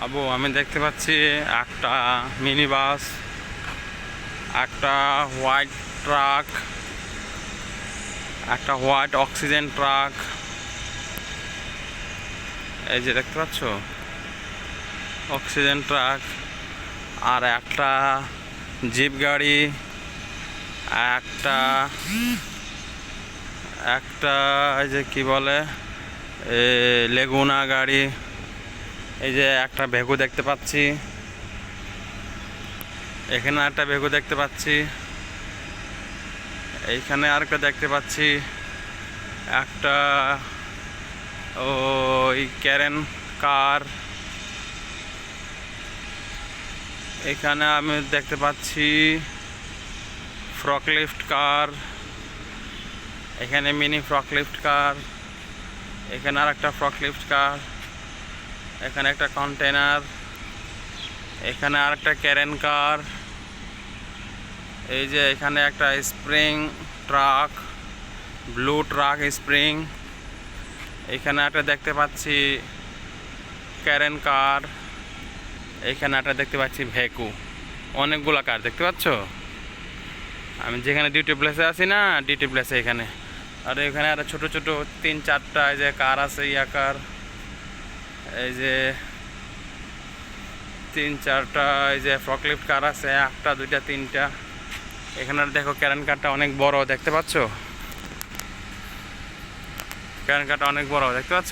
আবু আমি দেখতে পাচ্ছি একটা মিনি বাস, একটা হোয়াইট ট্রাক, একটা হোয়াইট অক্সিজেন ট্রাক। এই যে দেখতে পাচ্ছ অক্সিজেন ট্রাক, আর একটা জিপ গাড়ি, একটা একটা এই যে কি বলে লেগুনা গাড়ি। এই যে একটা ভেগু দেখতে পাচ্ছি, এখানে একটা ভেগু দেখতে পাচ্ছি, এইখানে আরেকটা দেখতে পাচ্ছি, একটা ওই ক্যারেন কার। এখানে আমি দেখতে পাচ্ছি ফ্রকলিফট কার, এখানে মিনি ফ্রকলিফট কার, এখানে আর একটা ফ্রকলিফট কার, এখানে একটা কন্টেনার, এখানে আর একটা ক্যারেন কার। এই যে এখানে একটা spring truck, blue truck spring. এখানে একটা দেখতে পাচ্ছি ক্যারেন কার, এখানে একটা দেখতে পাচ্ছি ভেকু। অনেকগুলা কার দেখতে পাচ্ছ। আমি যেখানে ডিউটি প্লেসে আছি না, ডিউটি প্লেসে এখানে। আর এখানে আরো ছোট ছোট 3-4টা এই যে কার আছে, কার। এই যে 3-4টা এই যে ফ্রকলিফট কার আছে, 1টা 2টা 3টা। এখানে দেখো ক্যারেন কারটা অনেক বড় দেখতে পাচ্ছ, ক্যারেন কারটা অনেক বড় দেখতে পাচ্ছ।